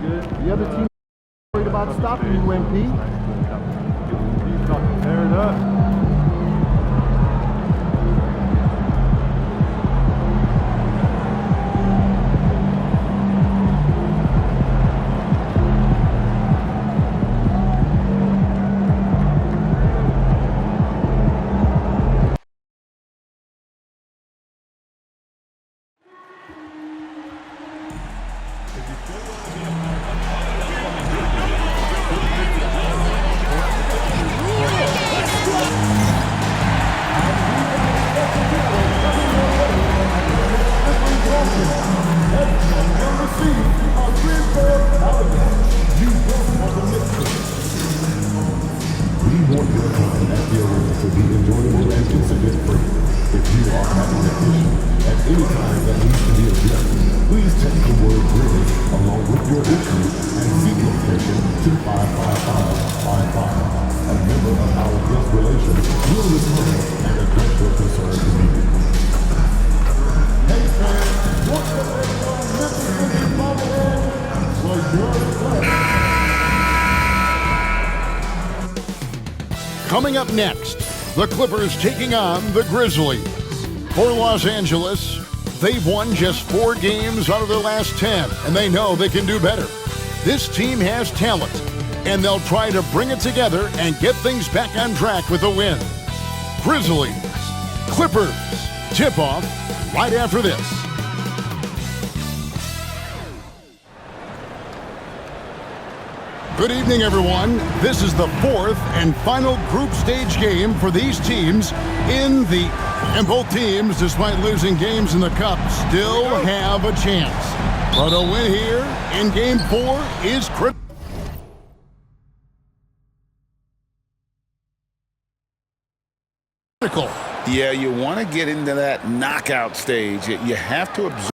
The other team is worried about stopping you, MP. There it is. Coming up next, the Clippers taking on the Grizzlies. For Los Angeles, they've won just 4 games out of their last 10, and they know they can do better. This team has talent, and they'll try to bring it together and get things back on track with a win. Grizzlies, Clippers, tip-off right after this. Good evening, everyone. This is the 4th and final group stage game for these teams and both teams, despite losing games in the Cup, still have a chance. But a win here in Game 4 is critical. Yeah, you want to get into that knockout stage. You have to absorb.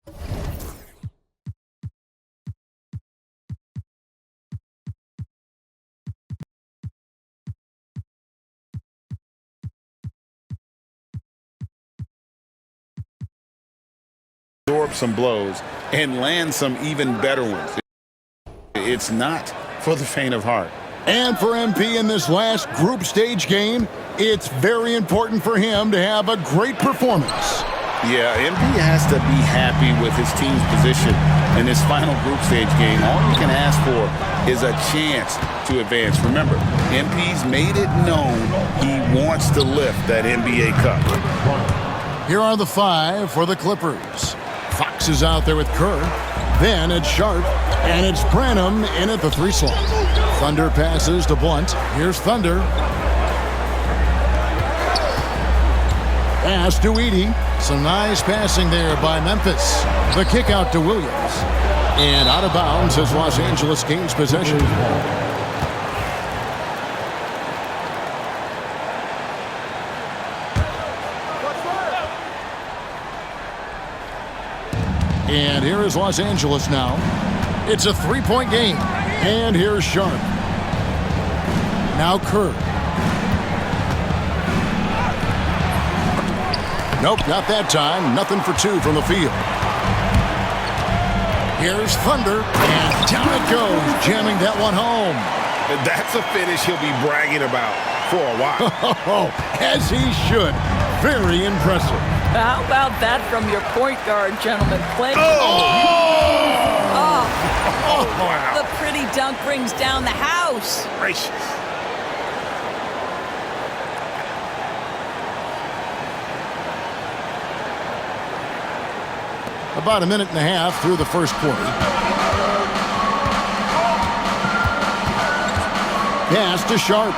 Some blows and land some even better ones. It's not for the faint of heart. And for MP in this last group stage game, it's very important for him to have a great performance. Yeah, MP has to be happy with his team's position in this final group stage game. All you can ask for is a chance to advance. Remember, MP's made it known he wants to lift that NBA Cup. Here are the 5 for the Clippers. Fox is out there with Kerr. Then it's Sharp, and it's Branham in at the 3 slot. Thunder passes to Blunt. Here's Thunder. Pass to Edey. Some nice passing there by Memphis. The kick out to Williams. And out of bounds as Los Angeles gains possession. And here is Los Angeles now. It's a 3-point game. And here's Sharp. Now Kerr. Nope, not that time. Nothing for 2 from the field. Here's Thunder. And down it goes, jamming that one home. That's a finish he'll be bragging about for a while. As he should. Very impressive. How about that from your point guard, gentlemen? Wow. The pretty dunk brings down the house. Gracious. About a minute and a half through the first quarter. Pass to Sharp.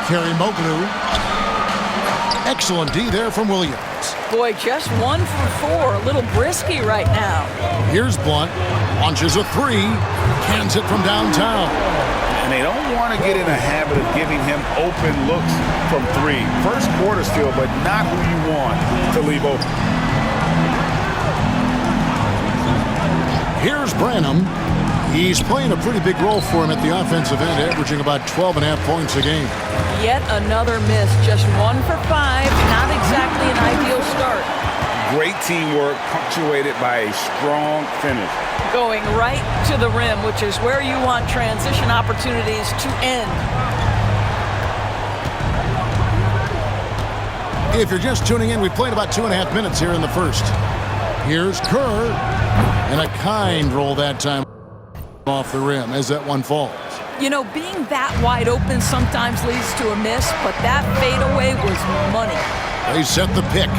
Terry Moglu. Excellent D there from Williams. Boy, just 1 for 4. A little brisky right now. Here's Blunt. Launches a 3. Cans it from downtown. And they don't want to get in a habit of giving him open looks from 3. First quarter still, but not who you want to leave open. Here's Branham. He's playing a pretty big role for him at the offensive end, averaging about 12.5 points a game. Yet another miss. Just 1 for 5. Not exactly an ideal start. Great Great teamwork punctuated by a strong finish. Going right to the rim, which is where you want transition opportunities to end. If you're just tuning in, we played about 2.5 minutes here in the first. Here's Kerr, and a kind roll that time off the rim as that one falls. You know, being that wide open sometimes leads to a miss, but that fadeaway was money. They set the pick.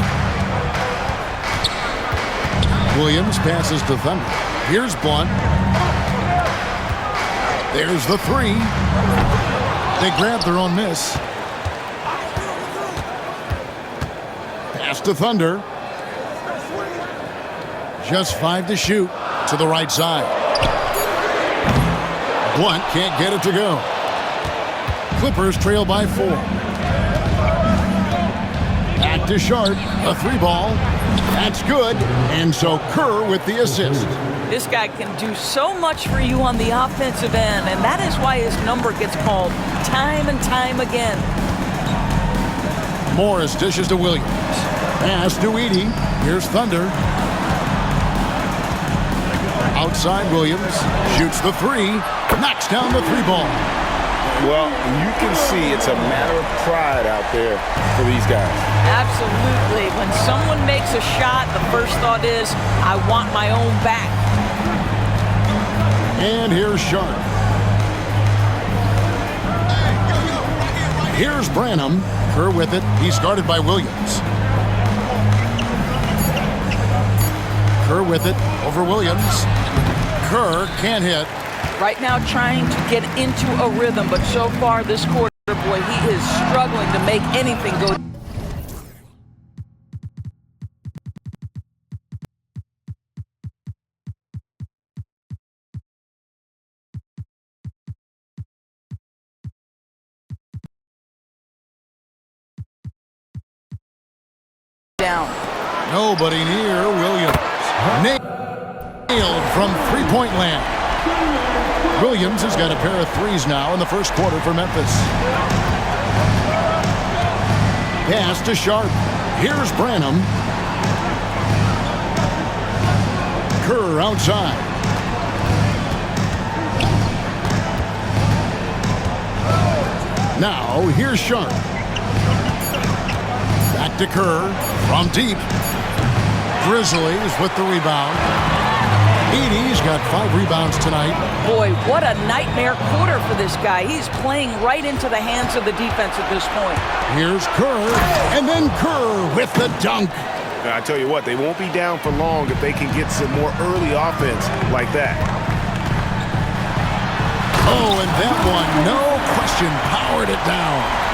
Williams passes to Thunder. Here's Blunt. There's the three. They grab their own miss. Pass to Thunder. Just 5 to shoot to the right side. Blunt can't get it to go. Clippers trail by 4. Back to Sharp. A 3-ball. That's good. And so Kerr with the assist. This guy can do so much for you on the offensive end, and that is why his number gets called time and time again. Morris dishes to Williams. Pass to Edey. Here's Thunder. Outside Williams. Shoots the 3. Knocks down the 3-ball. Well, you can see it's a matter of pride out there for these guys. Absolutely. When someone makes a shot, the first thought is, I want my own back. And here's Sharp. Here's Branham. Kerr with it. He's guarded by Williams. Kerr with it over Williams. Kerr can't hit. Right now trying to get into a rhythm, but so far this quarter, boy, he is struggling to make anything go. Down. Nobody near Williams. Nailed from three-point land. Williams has got a pair of threes now in the first quarter for Memphis. Pass to Sharp. Here's Branham. Kerr outside. Now here's Sharp. Back to Kerr from deep. Grizzlies with the rebound. Edey's got 5 rebounds tonight. Boy, what a nightmare quarter for this guy. He's playing right into the hands of the defense at this point. Here's Kerr, and then Kerr with the dunk. I tell you what, they won't be down for long if they can get some more early offense like that. Oh, and that one, no question, powered it down.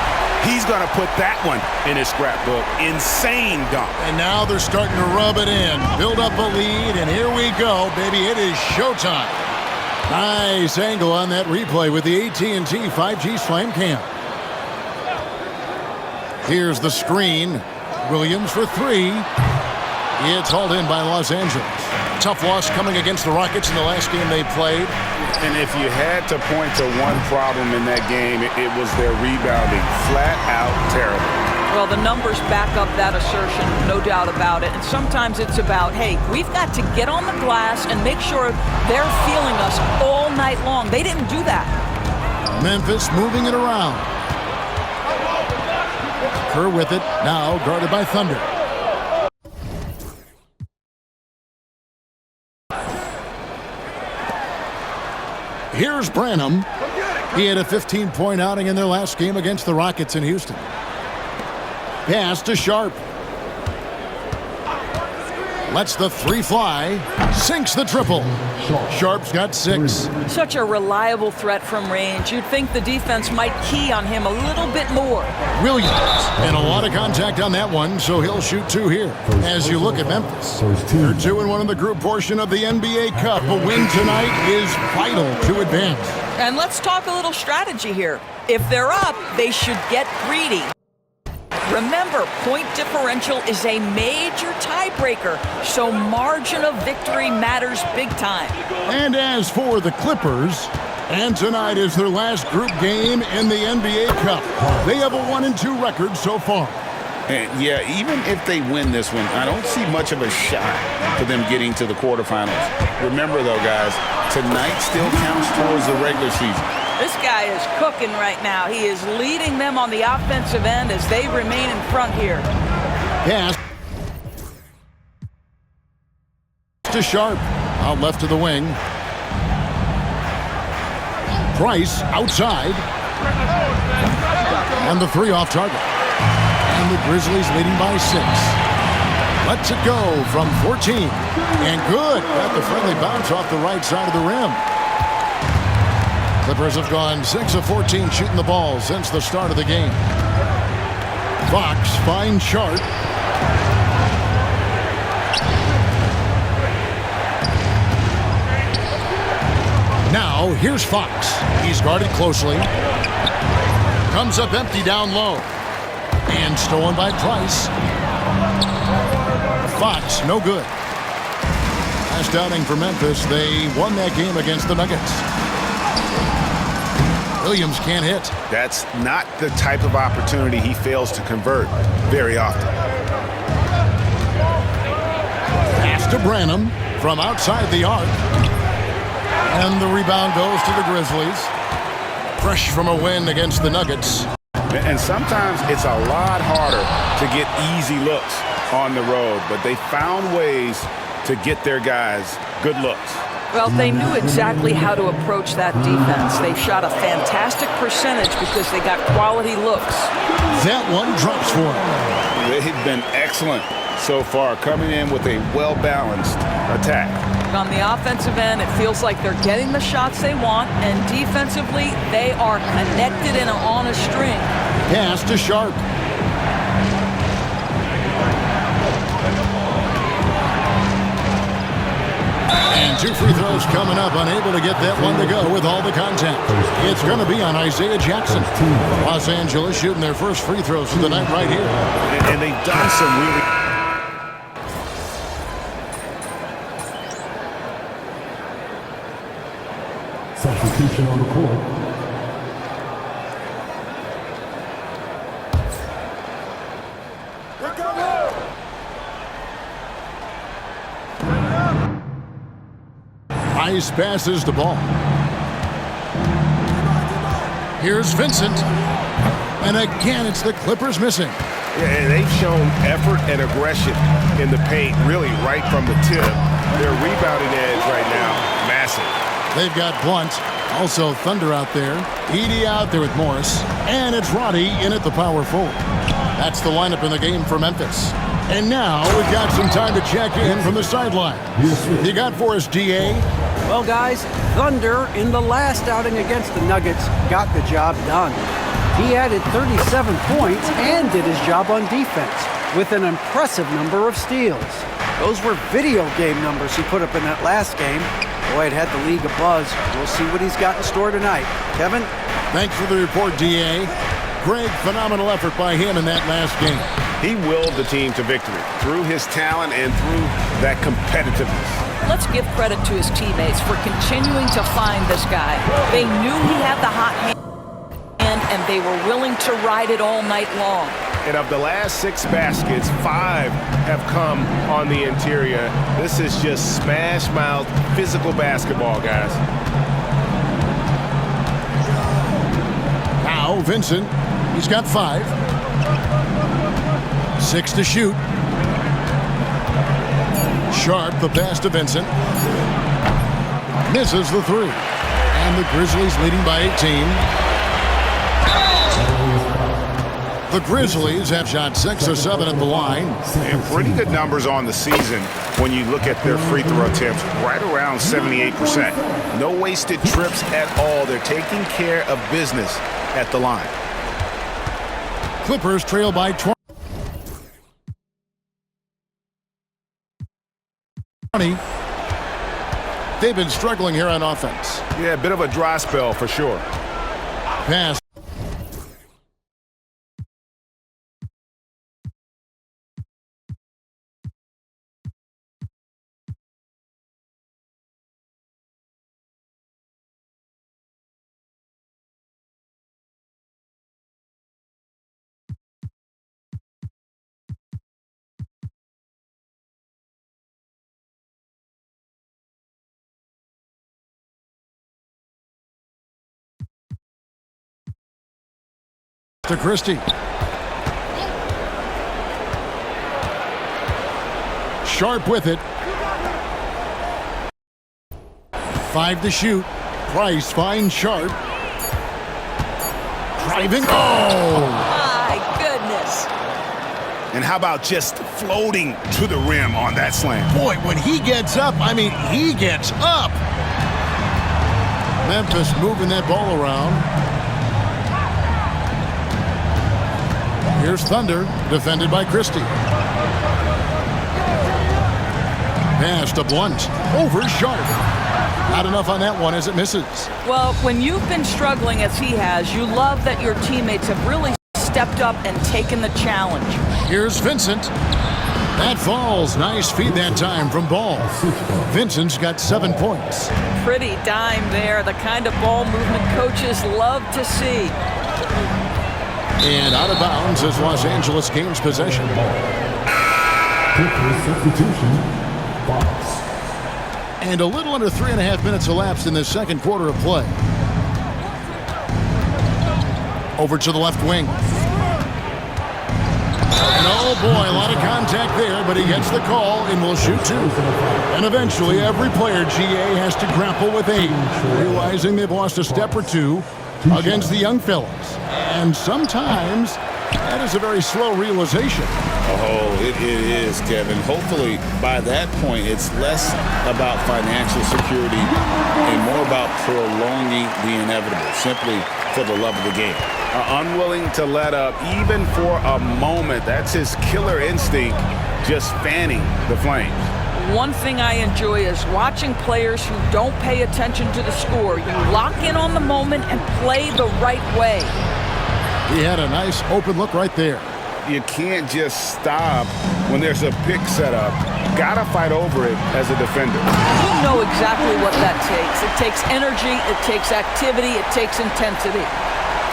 He's going to put that one in his scrapbook. Insane dunk. And now they're starting to rub it in, build up a lead, and here we go, baby. It is showtime. Nice angle on that replay with the AT&T 5G Slam Cam. Here's the screen. Williams for 3. It's hauled in by Los Angeles. Tough loss coming against the Rockets in the last game they played. And if you had to point to one problem in that game, it was their rebounding. Flat out terrible. Well, the numbers back up that assertion, no doubt about it. And sometimes it's about, hey, we've got to get on the glass and make sure they're feeling us all night long. They didn't do that. Memphis moving it around. Kerr with it, now guarded by Thunder. Here's Branham. He had a 15-point outing in their last game against the Rockets in Houston. Pass to Sharp. Lets the 3 fly. Sinks the triple. Sharp's got 6. Such a reliable threat from range. You'd think the defense might key on him a little bit more. Williams. And a lot of contact on that one, so he'll shoot 2 here. As you look at Memphis, they're 2-1 in the group portion of the NBA Cup. A win tonight is vital to advance. And let's talk a little strategy here. If they're up, they should get greedy. Remember, point differential is a major tiebreaker, so margin of victory matters big time. And as for the Clippers, and tonight is their last group game in the NBA Cup. They have a 1-2 record so far. And yeah, even if they win this one, I don't see much of a shot for them getting to the quarterfinals. Remember, though, guys, tonight still counts towards the regular season. This guy is cooking right now. He is leading them on the offensive end as they remain in front here. Pass to Sharp. Out left to the wing. Price outside. And the three off target. And the Grizzlies leading by 6. Lets it go from 14. And good. Got the friendly bounce off the right side of the rim. Clippers have gone 6 of 14 shooting the ball since the start of the game. Fox finds Sharp. Now, here's Fox. He's guarded closely. Comes up empty down low. And stolen by Price. Fox, no good. Last outing for Memphis, they won that game against the Nuggets. Williams can't hit. That's not the type of opportunity he fails to convert very often. Pass to Branham from outside the arc. And the rebound goes to the Grizzlies. Fresh from a win against the Nuggets. And sometimes it's a lot harder to get easy looks on the road, but they found ways to get their guys good looks. Well, they knew exactly how to approach that defense. They shot a fantastic percentage because they got quality looks. That one drops for them. They've been excellent so far, coming in with a well-balanced attack. On the offensive end, it feels like they're getting the shots they want, and defensively, they are connected and on a string. Pass to Sharp. And 2 free throws coming up, unable to get that one to go with all the contact. It's going to be on Isaiah Jackson. Los Angeles shooting their first free throws of the night right here. And they've done some really... Substitution on the court. Ice passes the ball. Here's Vincent. And again, it's the Clippers missing. Yeah, and they've shown effort and aggression in the paint, really right from the tip. Their rebounding edge right now, massive. They've got Blunt, also Thunder out there. Edey out there with Morris. And it's Roddy in at the power forward. That's the lineup in the game for Memphis. And now we've got some time to check in from the sideline. You got for us, DA? Well, guys, Thunder in the last outing against the Nuggets got the job done. He added 37 points and did his job on defense with an impressive number of steals. Those were video game numbers he put up in that last game. Boy, it had the league abuzz. We'll see what he's got in store tonight. Kevin? Thanks for the report, DA. Greg, phenomenal effort by him in that last game. He willed the team to victory through his talent and through that competitiveness. Let's give credit to his teammates for continuing to find this guy. They knew he had the hot hand, and they were willing to ride it all night long. And of the last 6 baskets, 5 have come on the interior. This is just smash-mouth, physical basketball, guys. Now, Vincent, he's got 5. 6 to shoot. Sharp, the pass to Vincent. Misses the 3. And the Grizzlies leading by 18. The Grizzlies have shot 6 or 7 at the line. And pretty good numbers on the season when you look at their free throw attempts, right around 78%. No wasted trips at all. They're taking care of business at the line. Clippers trail by 20. They've been struggling here on offense. Yeah, a bit of a dry spell for sure. Pass. to Christie. Sharp with it. 5 to shoot. Price finds Sharp. Driving. Oh! My goodness. And how about just floating to the rim on that slam? Boy, when he gets up, I mean, he gets up. Memphis moving that ball around. Here's Thunder, defended by Christie. Pass to Blunt. Over Sharp. Not enough on that one as it misses. Well, when you've been struggling as he has, you love that your teammates have really stepped up and taken the challenge. Here's Vincent. That falls. Nice feed that time from Ball. Vincent's got 7 points. Pretty dime there, the kind of ball movement coaches love to see. And out of bounds as Los Angeles gains possession. Clippers substitution. Fox. And a little under 3.5 minutes elapsed in the second quarter of play. Over to the left wing. And oh boy, a lot of contact there, but he gets the call and will shoot 2. And eventually every player, GA, has to grapple with age, realizing they've lost a step or 2 against the young fellas. And sometimes that is a very slow realization. Oh, it is, Kevin. Hopefully, by that point, it's less about financial security and more about prolonging the inevitable, simply for the love of the game. Unwilling to let up even for a moment. That's his killer instinct, just fanning the flames. One thing I enjoy is watching players who don't pay attention to the score. You lock in on the moment and play the right way. He had a nice open look right there. You can't just stop when there's a pick set up. Gotta fight over it as a defender. You know exactly what that takes. It takes energy, it takes activity, it takes intensity.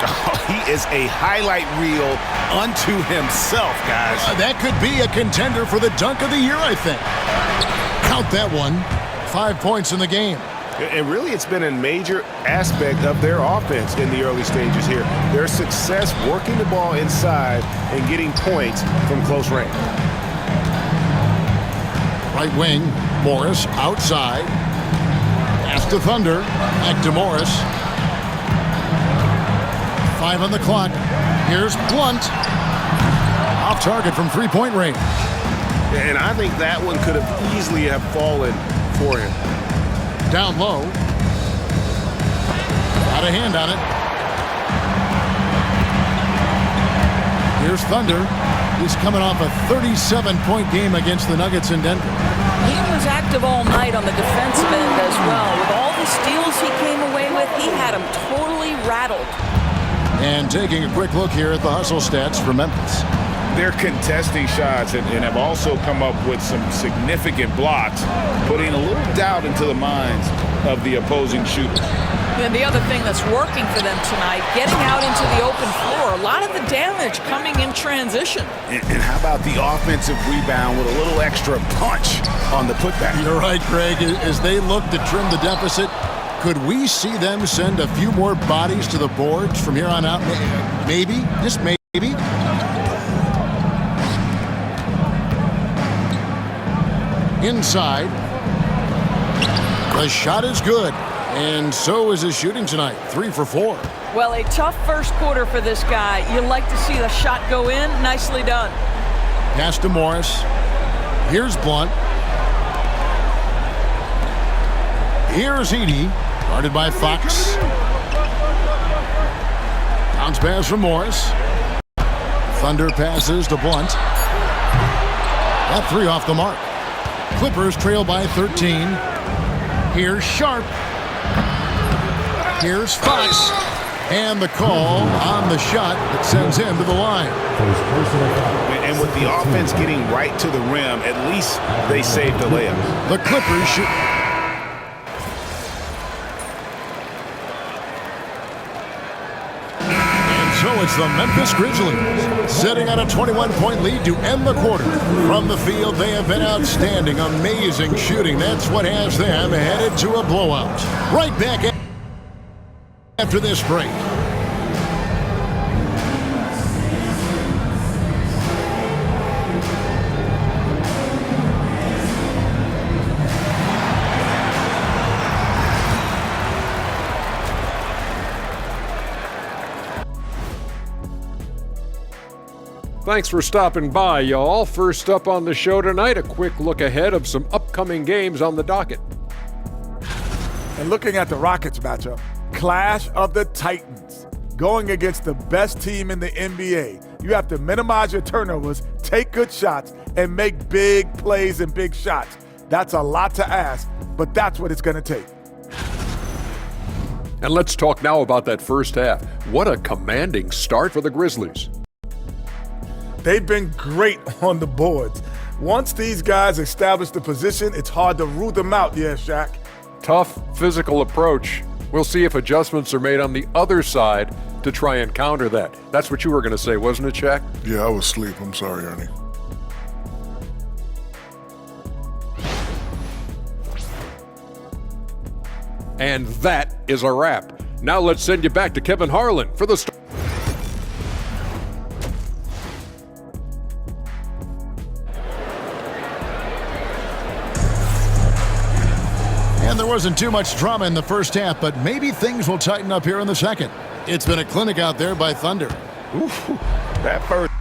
Oh, he is a highlight reel unto himself, guys. That could be a contender for the dunk of the year, I think. Count that one. 5 points in the game. And really, it's been a major aspect of their offense in the early stages here. Their success working the ball inside and getting points from close range. Right wing, Morris outside. Pass to Thunder. Back to Morris. 5 on the clock. Here's Blunt. Off target from three-point range. And I think that one could have easily have fallen for him. Down low. Got a hand on it. Here's Thunder. He's coming off a 37-point game against the Nuggets in Denver. He was active all night on the defensive end as well. With all the steals he came away with, he had them totally rattled. And taking a quick look here at the hustle stats for Memphis. They're contesting shots and have also come up with some significant blocks, putting a little doubt into the minds of the opposing shooters. And the other thing that's working for them tonight, getting out into the open floor. A lot of the damage coming in transition. And how about the offensive rebound with a little extra punch on the putback? You're right, Greg. As they look to trim the deficit, could we see them send a few more bodies to the boards from here on out? Maybe, just maybe. Inside. The shot is good. And so is his shooting tonight. 3 for 4. Well, a tough first quarter for this guy. You like to see the shot go in. Nicely done. Pass to Morris. Here's Blunt. Here's Edey. Guarded by Fox. Bounce pass from Morris. Thunder passes to Blunt. That 3 off the mark. Clippers trail by 13. Here's Sharp. Here's Fox. And the call on the shot that sends him to the line. And with the offense getting right to the rim, at least they saved the layup. The Clippers shoot. So it's the Memphis Grizzlies setting on a 21-point lead to end the quarter. From the field, they have been outstanding, amazing shooting. That's what has them headed to a blowout. Right back after this break. Thanks for stopping by, y'all. First up on the show tonight, a quick look ahead of some upcoming games on the docket. And looking at the Rockets matchup, Clash of the Titans. Going against the best team in the NBA, you have to minimize your turnovers, take good shots, and make big plays and big shots. That's a lot to ask, but that's what it's going to take. And let's talk now about that first half. What a commanding start for the Grizzlies. They've been great on the boards. Once these guys establish the position, it's hard to rule them out, yeah, Shaq. Tough physical approach. We'll see if adjustments are made on the other side to try and counter that. That's what you were going to say, wasn't it, Shaq? Yeah, I was asleep. I'm sorry, Ernie. And that is a wrap. Now let's send you back to Kevin Harlan for the start. And there wasn't too much drama in the first half, but maybe things will tighten up here in the second. It's been a clinic out there by Thunder. Oof, that first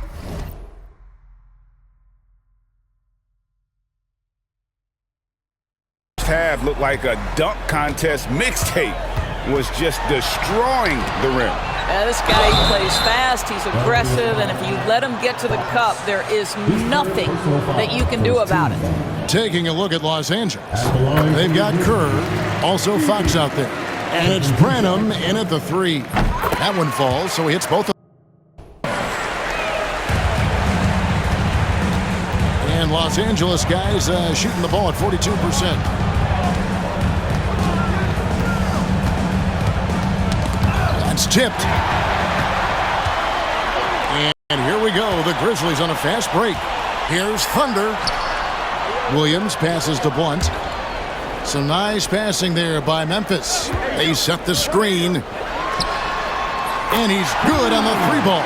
half looked like a dunk contest mixtape. Was just destroying the rim. This guy plays fast, he's aggressive, and if you let him get to the cup, there is nothing that you can do about it. Taking a look at Los Angeles, they've got Kerr, also Fox out there. And it's Branham in at the three. That one falls, so he hits both of them. And Los Angeles guys shooting the ball at 42%. That's tipped. And here we go. The Grizzlies on a fast break. Here's Thunder. Williams passes to Blunt. Some nice passing there by Memphis. They set the screen. And he's good on the three ball.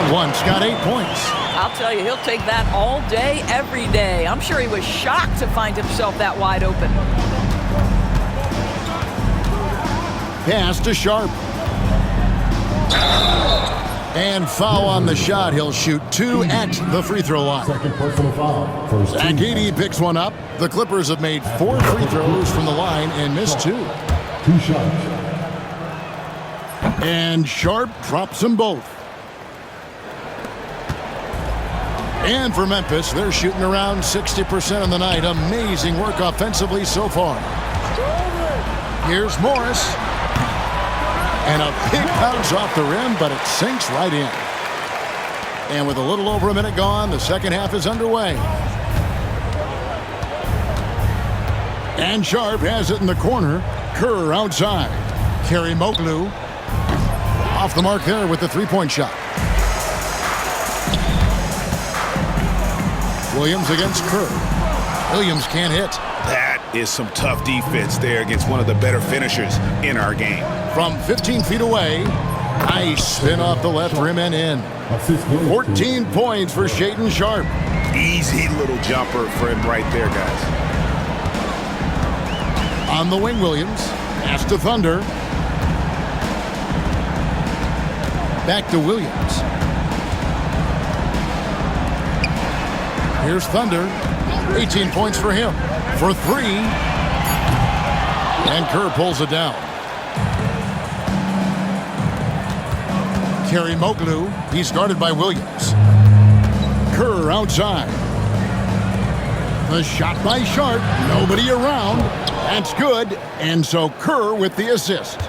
Blunt's got 8 points. I'll tell you, he'll take that all day, every day. I'm sure he was shocked to find himself that wide open. Pass to Sharp. And foul on the shot. He'll shoot 2 at the free throw line. Second personal foul. First And team. Katie picks one up. The Clippers have made 4 free throws from the line and missed 2. 2 shots. And Sharp drops them both. And for Memphis, they're shooting around 60% on the night. Amazing work offensively so far. Here's Morris. And a big bounce off the rim, but it sinks right in. And with a little over a minute gone, the second half is underway. And Sharp has it in the corner. Kerr outside. Kerry Moglu off the mark there with the three-point shot. Williams against Kerr. Williams can't hit. That is some tough defense there against one of the better finishers in our game. From 15 feet away, nice spin off the left rim and in. Assist Williams. 14 points for Shaedon Sharp. Easy little jumper for him right there, guys. On the wing, Williams. Pass to Thunder. Back to Williams. Here's Thunder. 18 points for him. For 3. And Kerr pulls it down. Kerry Moglu. He's guarded by Williams. Kerr outside. The shot by Sharp. Nobody around. That's good. And so Kerr with the assist.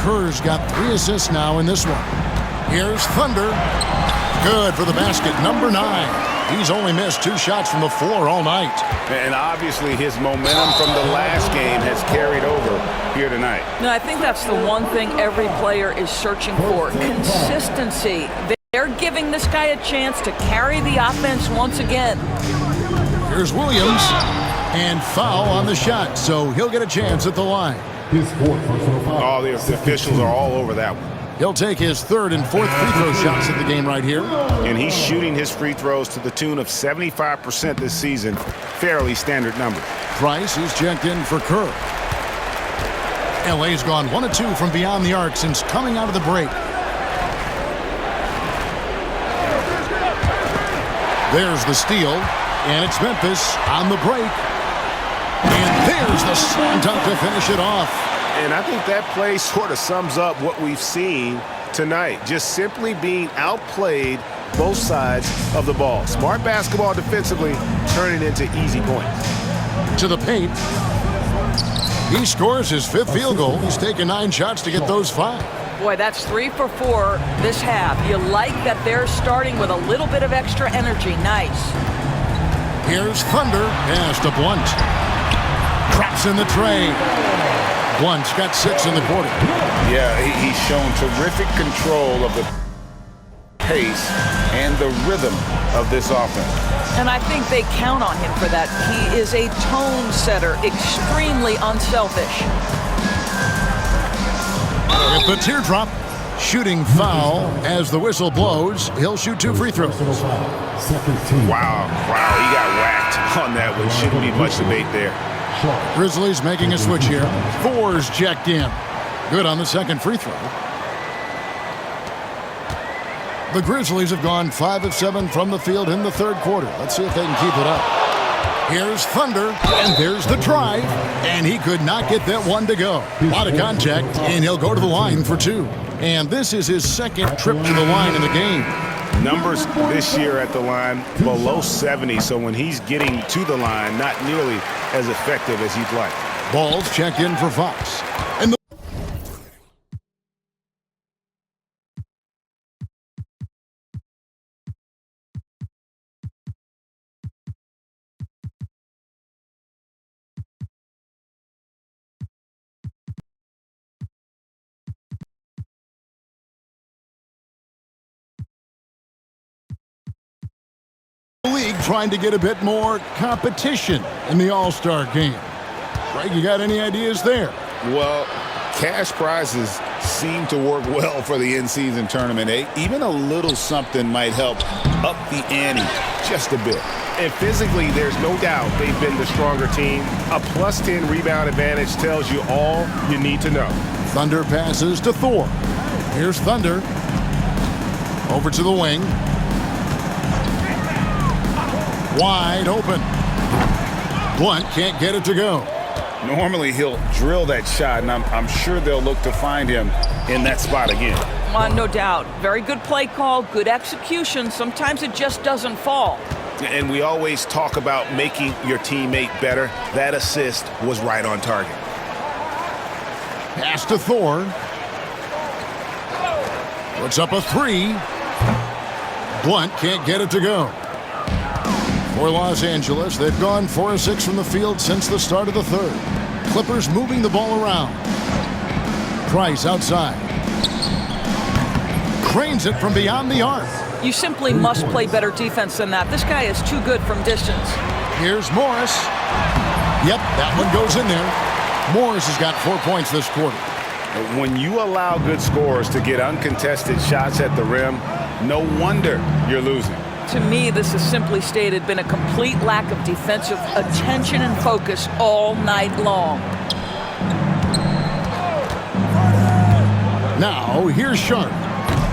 Kerr's got 3 assists now in this one. Here's Thunder. Good for the basket. Number 9. He's only missed 2 shots from the floor all night. And obviously his momentum from the last game has carried over here tonight. No, I think that's the one thing every player is searching for. Consistency. They're giving this guy a chance to carry the offense once again. Here's Williams. And foul on the shot, so he'll get a chance at the line. His 4th personal foul. All the officials are all over that one. He'll take his 3rd and 4th free throw shots of the game right here. And he's shooting his free throws to the tune of 75% this season. Fairly standard number. Price is checked in for Kerr. LA's gone 1 of 2 from beyond the arc since coming out of the break. There's the steal, and it's Memphis on the break. And there's the slam dunk to finish it off. And I think that play sort of sums up what we've seen tonight. Just simply being outplayed both sides of the ball. Smart basketball defensively, turning into easy points. To the paint. He scores his 5th field goal. He's taken 9 shots to get those 5. Boy, that's 3 for 4 this half. You like that they're starting with a little bit of extra energy. Nice. Here's Thunder. Pass to Blunt. Drops in the tray. Blunt's got 6 in the quarter. Yeah, he's shown terrific control of the pace and the rhythm of this offense. And I think they count on him for that. He is a tone setter, extremely unselfish. With the teardrop, shooting foul as the whistle blows. He'll shoot 2 free throws. Second team. Wow, he got whacked on that one. Shouldn't be much debate there. Grizzlies making a switch here. Thor's checked in. Good on the second free throw. The Grizzlies have gone 5 of 7 from the field in the 3rd quarter. Let's see if they can keep it up. Here's Thunder, and there's the drive, and he could not get that one to go. A lot of contact, and he'll go to the line for 2. And this is his 2nd trip to the line in the game. Numbers this year at the line below 70, so when he's getting to the line, not nearly as effective as he'd like. Balls checked in for Fox. And the league trying to get a bit more competition in the All-Star game. Greg, you got any ideas there? Well, cash prizes seem to work well for the in-season tournament. Even a little something might help up the ante just a bit. And physically, there's no doubt they've been the stronger team. A plus 10 rebound advantage tells you all you need to know. Thunder passes to Thor. Here's Thunder. Over to the wing. Wide open. Blunt can't get it to go. Normally, he'll drill that shot, and I'm sure they'll look to find him in that spot again. No doubt. Very good play call, good execution. Sometimes it just doesn't fall. And we always talk about making your teammate better. That assist was right on target. Pass to Thor. Puts up a 3. Blunt can't get it to go. For Los Angeles, they've gone 4 of 6 from the field since the start of the 3rd. Clippers moving the ball around. Price outside. Cranes it from beyond the arc. You simply must play better defense than that. This guy is too good from distance. Here's Morris. Yep, that one goes in there. Morris has got 4 points this quarter. When you allow good scorers to get uncontested shots at the rim, no wonder you're losing. To me, this is simply stated been a complete lack of defensive attention and focus all night long. Now, here's Sharp.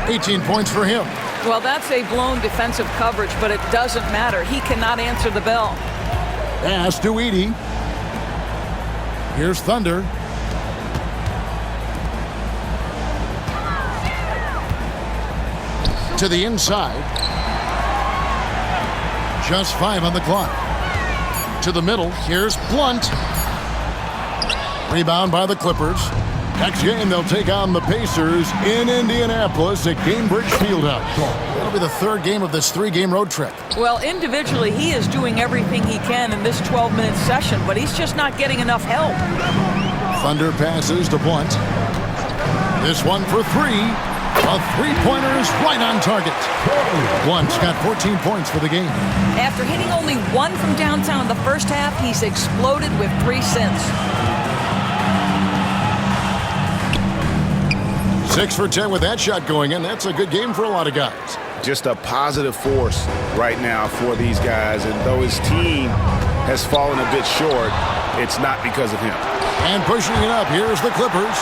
18 points for him. Well, that's a blown defensive coverage, but it doesn't matter. He cannot answer the bell. Pass to Edey. Here's Thunder. To the inside. Just 5 on the clock. To the middle. Here's Blunt. Rebound by the Clippers. Next game, they'll take on the Pacers in Indianapolis at Gainbridge Fieldhouse. That'll be the 3rd game of this 3-game road trip. Well, individually, he is doing everything he can in this 12-minute session, but he's just not getting enough help. Thunder passes to Blunt. This one for 3. A 3-pointer is right on target. Blunt's got 14 points for the game. After hitting only 1 from downtown in the first half, he's exploded with 3 since. 6 for 10 with that shot going in. That's a good game for a lot of guys. Just a positive force right now for these guys. And though his team has fallen a bit short, it's not because of him. And pushing it up, here's the Clippers.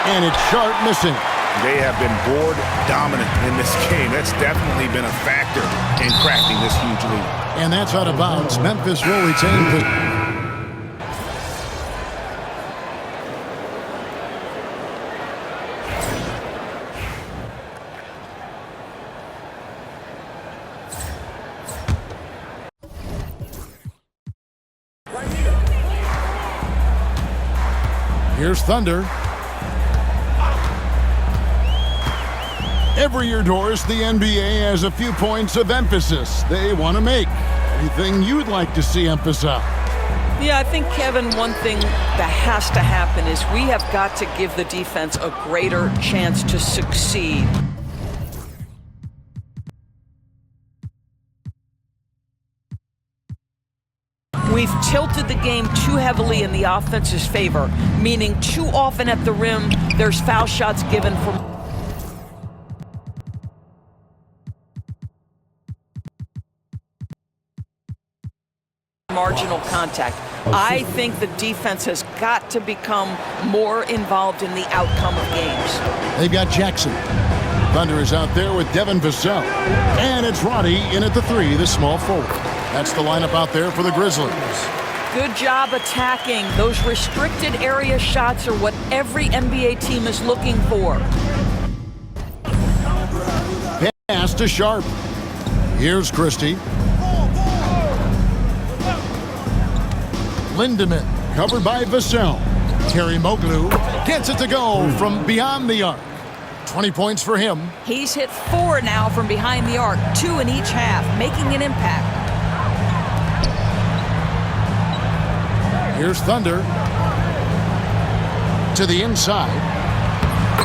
And it's Sharp missing. They have been board dominant in this game. That's definitely been a factor in crafting this huge lead. And that's out of bounds. Memphis will retain possession. Here's Thunder. Every year, Doris, the NBA has a few points of emphasis they want to make. Anything you'd like to see emphasized? Yeah, I think, Kevin, one thing that has to happen is we have got to give the defense a greater chance to succeed. We've tilted the game too heavily in the offense's favor, meaning too often at the rim, there's foul shots given for marginal contact. I think the defense has got to become more involved in the outcome of games. They've got Jackson. Thunder is out there with Devin Vassell. And it's Roddy in at the 3, the small forward. That's the lineup out there for the Grizzlies. Good job attacking. Those restricted area shots are what every NBA team is looking for. Pass to Sharp. Here's Christie. Lindemann covered by Vassell. Terry Moglu gets it to go from beyond the arc. 20 points for him. He's hit 4 now from behind the arc, 2 in each half, making an impact. Here's Thunder. To the inside.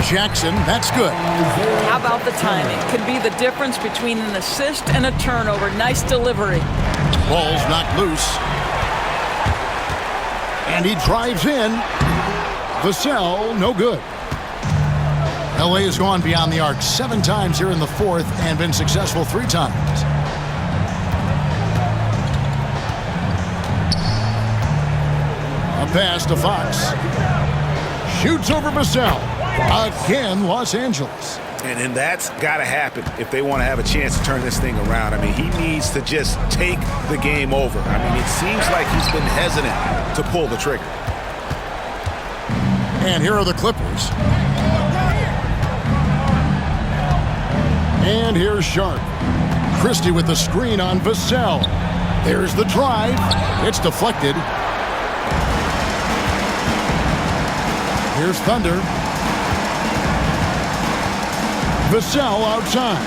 Jackson, that's good. How about the timing? Could be the difference between an assist and a turnover. Nice delivery. Ball's knocked loose. And he drives in. Vassell, no good. LA has gone beyond the arc 7 times here in the 4th and been successful 3 times. A pass to Fox. Shoots over Vassell. Again, Los Angeles. And that's got to happen if they want to have a chance to turn this thing around. I mean, he needs to just take the game over. I mean, it seems like he's been hesitant to pull the trigger. And here are the Clippers. And here's Sharp. Christie with the screen on Vassell. There's the drive. It's deflected. Here's Thunder. Vassell outside.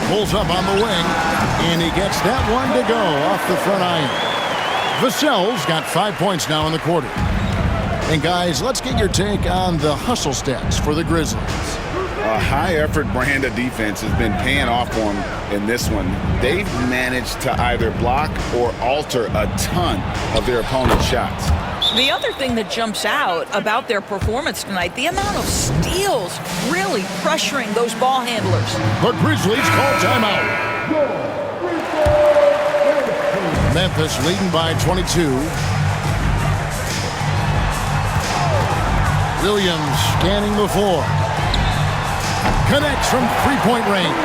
Pulls up on the wing. And he gets that one to go off the front iron. Vassell's got 5 points now in the quarter. And guys, let's get your take on the hustle stats for the Grizzlies. A high-effort brand of defense has been paying off for them in this one. They've managed to either block or alter a ton of their opponent's shots. The other thing that jumps out about their performance tonight, the amount of steals really pressuring those ball handlers. The Grizzlies call timeout. Memphis leading by 22. Williams scanning the floor. Connects from three-point range.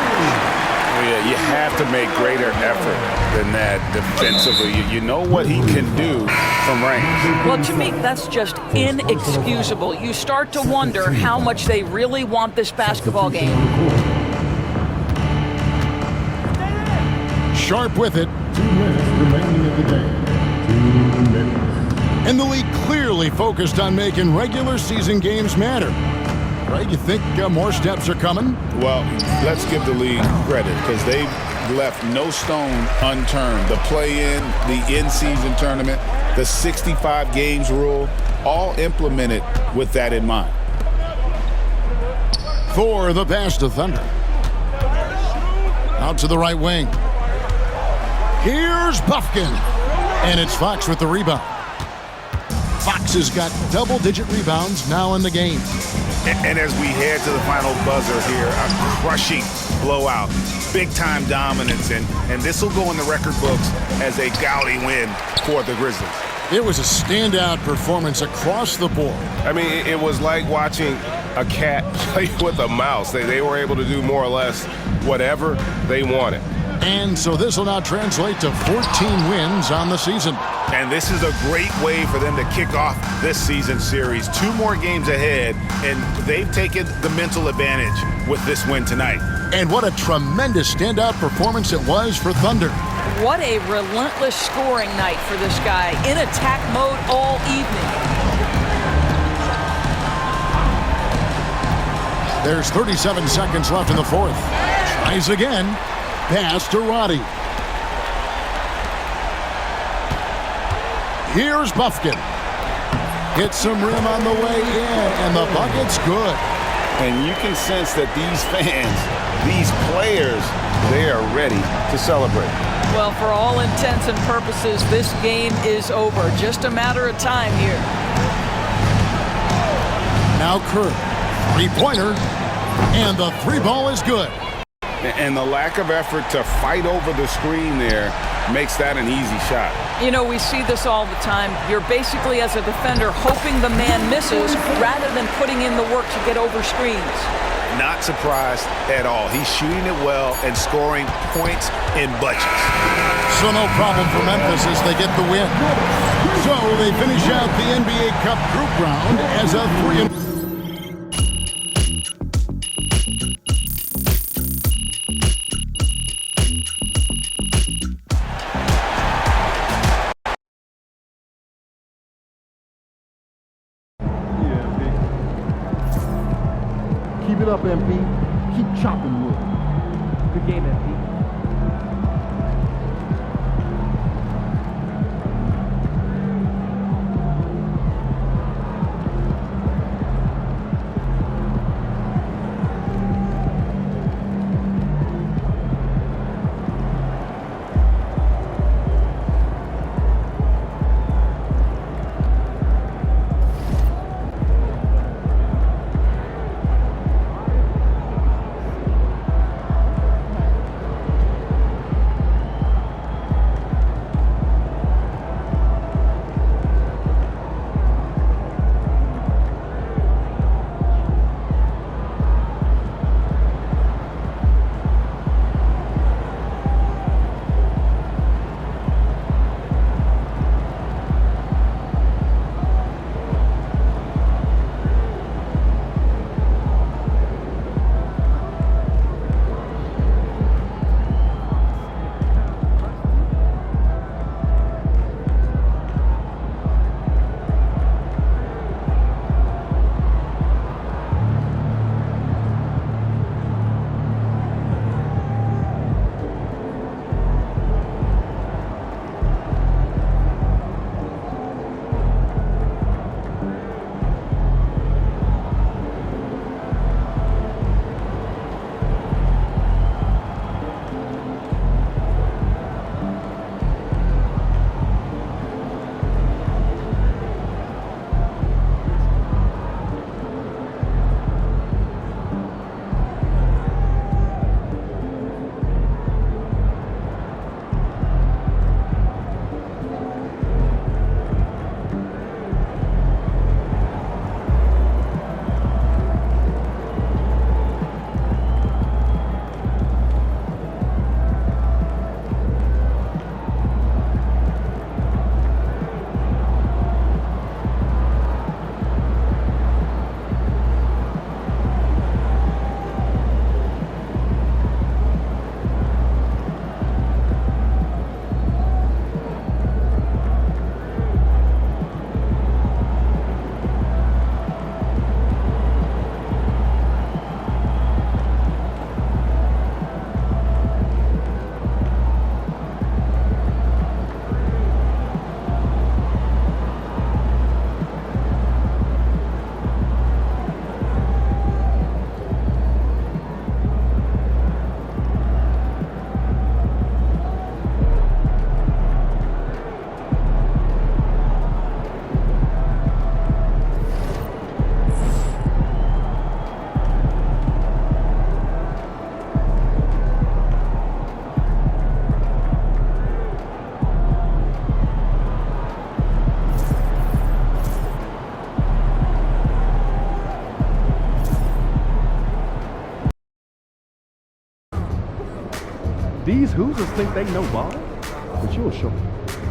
Yeah, you have to make greater effort than that defensively. You know what he can do from range. Well, to me, that's just inexcusable. You start to wonder how much they really want this basketball game. Sharp with it. 2 minutes remaining in the game. 2 minutes. And the league clearly focused on making regular season games matter. Right? You think more steps are coming? Well, let's give the league credit because they've left no stone unturned. The play-in, the in-season tournament, the 65 games rule, all implemented with that in mind. For the pass to Thunder. Out to the right wing. Here's Buffkin. And it's Fox with the rebound. Fox has got double-digit rebounds now in the game. And as we head to the final buzzer here, a crushing blowout, big-time dominance, and this will go in the record books as a gaudy win for the Grizzlies. It was a standout performance across the board. I mean, it was like watching a cat play with a mouse. They were able to do more or less whatever they wanted. And so this will now translate to 14 wins on the season. And this is a great way for them to kick off this season series. 2 more games ahead, and they've taken the mental advantage with this win tonight. And what a tremendous standout performance it was for Thunder. What a relentless scoring night for this guy, in attack mode all evening. There's 37 seconds left in the fourth. Tries again. Pass to Roddy. Here's Bufkin. Hits some rim on the way in, and the bucket's good. And you can sense that these fans, these players, they are ready to celebrate. Well, for all intents and purposes, this game is over. Just a matter of time here. Now Kerr. Three-pointer. And the 3-ball is good. And the lack of effort to fight over the screen there makes that an easy shot. You know, we see this all the time. You're basically, as a defender, hoping the man misses rather than putting in the work to get over screens. Not surprised at all. He's shooting it well and scoring points in bunches. So no problem for Memphis as they get the win. So they finish out the NBA Cup group round as a 3-. Keep it up, MP. Keep chopping wood. Good game, MP. These Hoosiers think they know ball, but you'll show them.